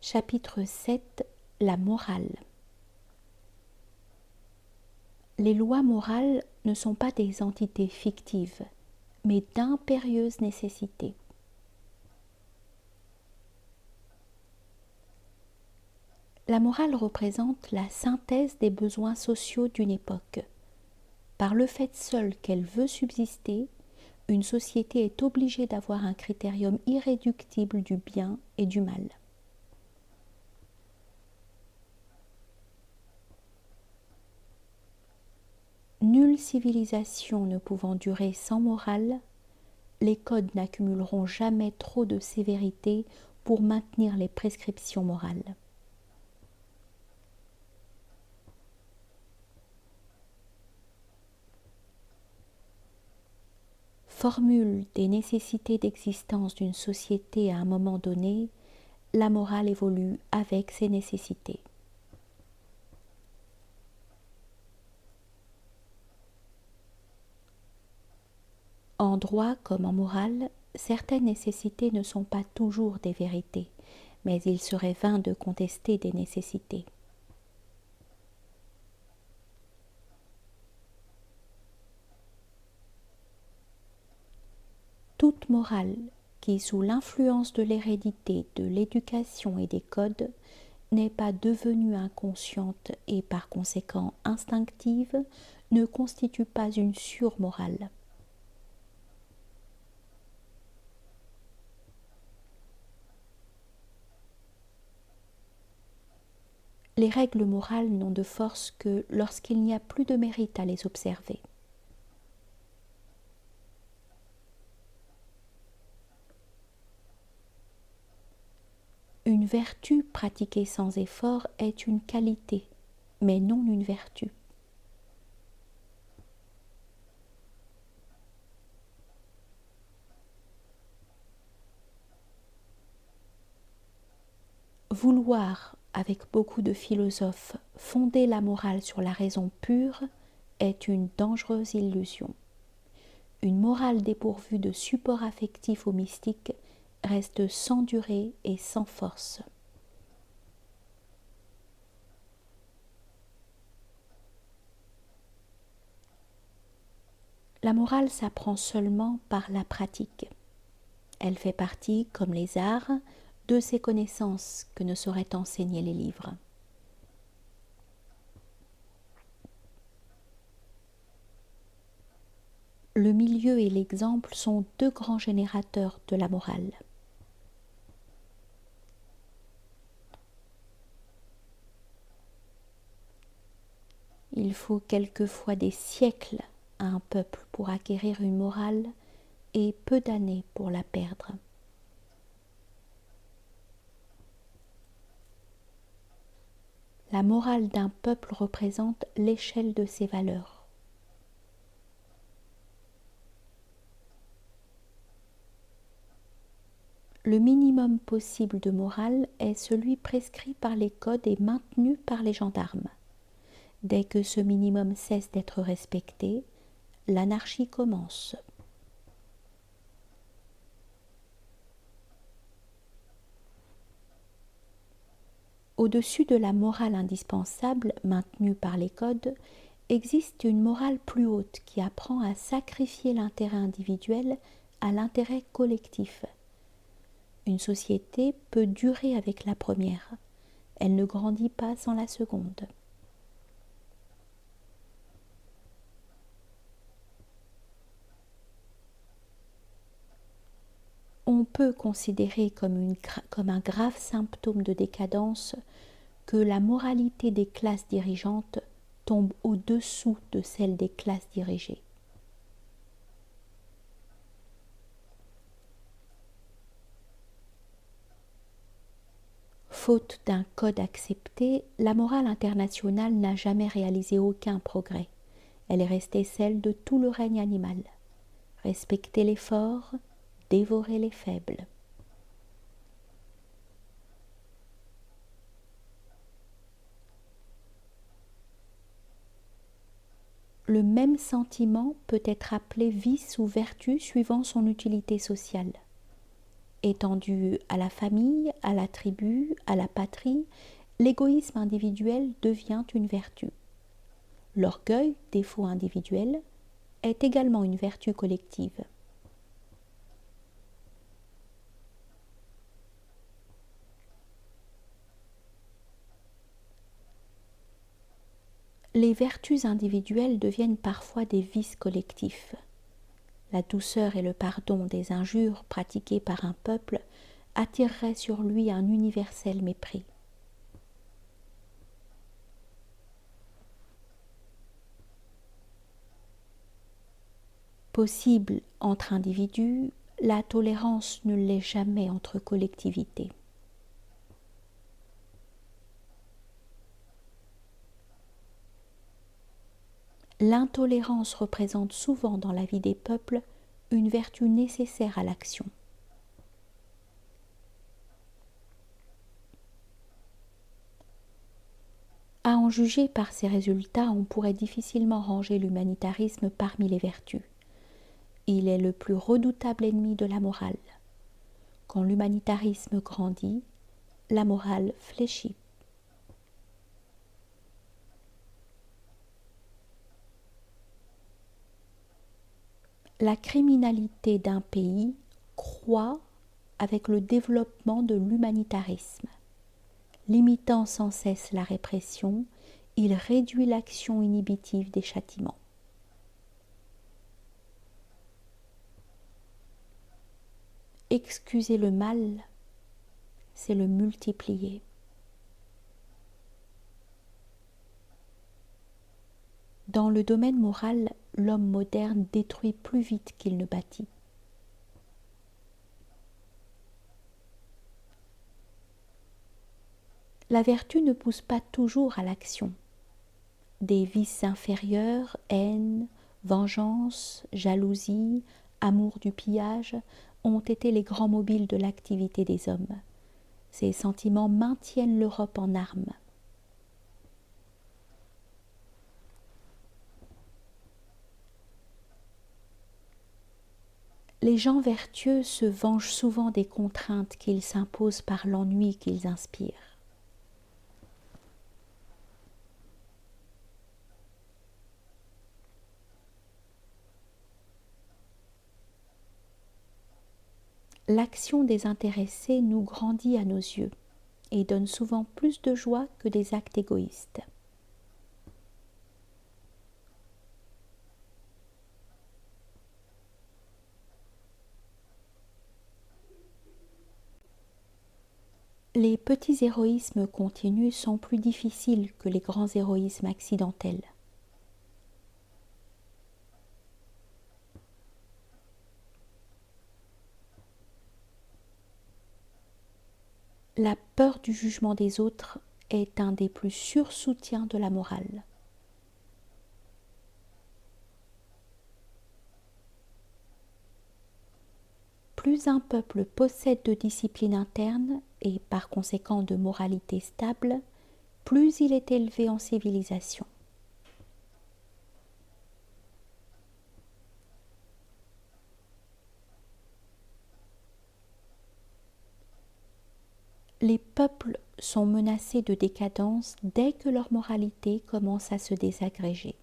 Chapitre 7 La morale. Les lois morales ne sont pas des entités fictives, mais d'impérieuses nécessités. La morale représente la synthèse des besoins sociaux d'une époque. Par le fait seul qu'elle veut subsister, une société est obligée d'avoir un critérium irréductible du bien et du mal. Nulle civilisation ne pouvant durer sans morale, les codes n'accumuleront jamais trop de sévérité pour maintenir les prescriptions morales. Formule des nécessités d'existence d'une société à un moment donné, la morale évolue avec ces nécessités. En droit comme en morale, certaines nécessités ne sont pas toujours des vérités, mais il serait vain de contester des nécessités. Toute morale qui, sous l'influence de l'hérédité, de l'éducation et des codes, n'est pas devenue inconsciente et par conséquent instinctive, ne constitue pas une surmorale. Les règles morales n'ont de force que lorsqu'il n'y a plus de mérite à les observer. Une vertu pratiquée sans effort est une qualité, mais non une vertu. Vouloir, avec beaucoup de philosophes, fonder la morale sur la raison pure est une dangereuse illusion. Une morale dépourvue de support affectif ou mystique reste sans durée et sans force. La morale s'apprend seulement par la pratique. Elle fait partie, comme les arts, de ces connaissances que ne sauraient enseigner les livres. Le milieu et l'exemple sont deux grands générateurs de la morale. Il faut quelquefois des siècles à un peuple pour acquérir une morale et peu d'années pour la perdre. La morale d'un peuple représente l'échelle de ses valeurs. Le minimum possible de morale est celui prescrit par les codes et maintenu par les gendarmes. Dès que ce minimum cesse d'être respecté, l'anarchie commence. Au-dessus de la morale indispensable maintenue par les codes, existe une morale plus haute qui apprend à sacrifier l'intérêt individuel à l'intérêt collectif. Une société peut durer avec la première, elle ne grandit pas sans la seconde. On peut considérer comme un grave symptôme de décadence que la moralité des classes dirigeantes tombe au-dessous de celle des classes dirigées. Faute d'un code accepté, la morale internationale n'a jamais réalisé aucun progrès. Elle est restée celle de tout le règne animal. Respecter les forts, dévorer les faibles. Le même sentiment peut être appelé vice ou vertu suivant son utilité sociale. Étant dû à la famille, à la tribu, à la patrie, l'égoïsme individuel devient une vertu. L'orgueil, défaut individuel, est également une vertu collective. Les vertus individuelles deviennent parfois des vices collectifs. La douceur et le pardon des injures pratiquées par un peuple attireraient sur lui un universel mépris. Possible entre individus, la tolérance ne l'est jamais entre collectivités. L'intolérance représente souvent dans la vie des peuples une vertu nécessaire à l'action. À en juger par ses résultats, on pourrait difficilement ranger l'humanitarisme parmi les vertus. Il est le plus redoutable ennemi de la morale. Quand l'humanitarisme grandit, la morale fléchit. La criminalité d'un pays croît avec le développement de l'humanitarisme. Limitant sans cesse la répression, il réduit l'action inhibitive des châtiments. Excuser le mal, c'est le multiplier. Dans le domaine moral, l'homme moderne détruit plus vite qu'il ne bâtit. La vertu ne pousse pas toujours à l'action. Des vices inférieurs, haine, vengeance, jalousie, amour du pillage, ont été les grands mobiles de l'activité des hommes. Ces sentiments maintiennent l'Europe en armes. Les gens vertueux se vengent souvent des contraintes qu'ils s'imposent par l'ennui qu'ils inspirent. L'action désintéressée nous grandit à nos yeux et donne souvent plus de joie que des actes égoïstes. Les petits héroïsmes continus sont plus difficiles que les grands héroïsmes accidentels. La peur du jugement des autres est un des plus sûrs soutiens de la morale. Plus un peuple possède de discipline interne et par conséquent de moralité stable, plus il est élevé en civilisation. Les peuples sont menacés de décadence dès que leur moralité commence à se désagréger.